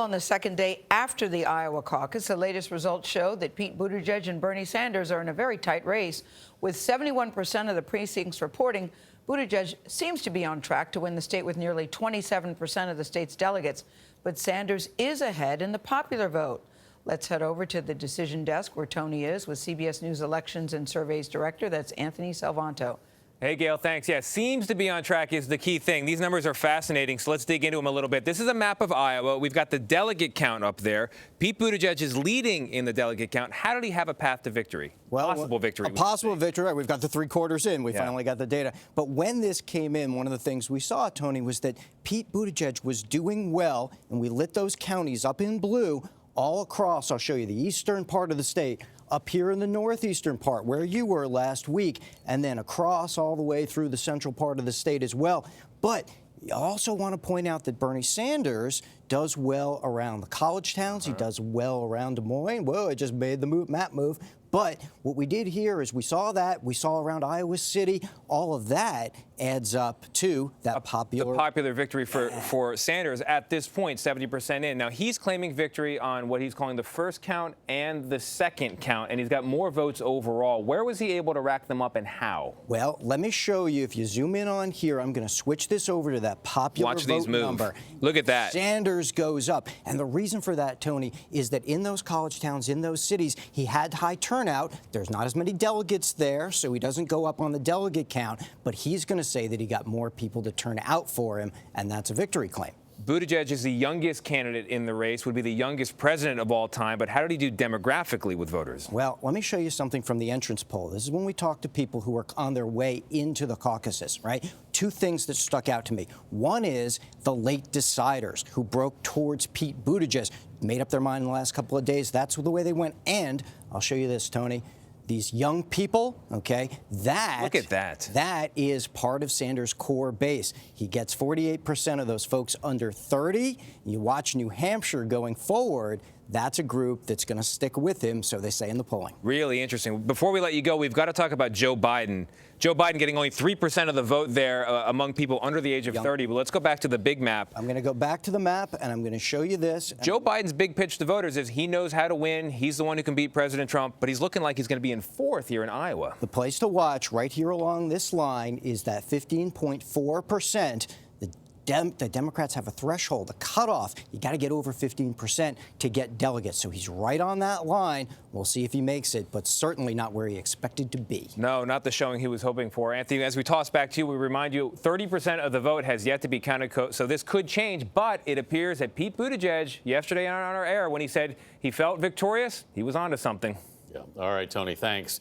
On the second day after the Iowa caucus, the latest results show that Pete Buttigieg and Bernie Sanders are in a very tight race. With 71% of the precincts reporting, Buttigieg seems to be on track to win the state with nearly 27% of the state's delegates. But Sanders is ahead in the popular vote. Let's head over to the decision desk where Tony is with CBS News Elections and Surveys Director. That's Anthony Salvanto. Hey, Gayle, thanks. Yeah, seems to be on track is the key thing. These numbers are fascinating, so let's dig into them a little bit. This is a map of Iowa. We've got the delegate count up there. Pete Buttigieg is leading in the delegate count. How did he have a path to victory? Well, possible victory. A possible victory. Right. We've got the 3/4 in. We finally got the data. But when this came in, one of the things we saw, Tony, was that Pete Buttigieg was doing well, and we lit those counties up in blue all across. I'll show you the eastern part of the state, up here in the northeastern part where you were last week, and then across all the way through the central part of the state as well. But you also want to point out that Bernie Sanders does well around the college towns. He does well around Des Moines. Whoa, it just made the map move. But what we did here is we saw around Iowa City. All of that adds up to that popular victory for Sanders at this point, 70% in. Now, he's claiming victory on what he's calling the first count and the second count, and he's got more votes overall. Where was he able to rack them up and how? Well, let me show you. If you zoom in on here, I'm going to switch this over to that popular vote number. Look at that. Sanders goes up. And the reason for that, Tony, is that in those college towns, in those cities, he had high turnout. There's not as many delegates there, so he doesn't go up on the delegate count. But he's going to say that he got more people to turn out for him, and that's a victory claim. Buttigieg is the youngest candidate in the race, would be the youngest president of all time. But how did he do demographically with voters? Well, let me show you something from the entrance poll. This is when we talk to people who are on their way into the caucuses, right? Two things that stuck out to me. One is the late deciders who broke towards Pete Buttigieg, made up their mind in the last couple of days. That's the way they went. And I'll show you this, Tony. These young people, okay, look at that. That is part of Sanders' core base. He gets 48% of those folks under 30. You watch New Hampshire going forward. That's a group that's going to stick with him, so they say in the polling. Really interesting. Before we let you go, we've got to talk about Joe Biden. Joe Biden getting only 3% of the vote there among people under the age of 30. But let's go back to the big map. I'm going to go back to the map, and I'm going to show you this. Joe Biden's big pitch to voters is he knows how to win. He's the one who can beat President Trump, but he's looking like he's going to be in fourth here in Iowa. The place to watch right here along this line is that 15.4%. The Democrats have a threshold, a cutoff. You got to get over 15% to get delegates. So he's right on that line. We'll see if he makes it, but certainly not where he expected to be. No, not the showing he was hoping for. Anthony, as we toss back to you, we remind you 30% of the vote has yet to be counted, so this could change. But it appears that Pete Buttigieg, yesterday on our air, when he said he felt victorious, he was onto something. Yeah. All right, Tony, thanks.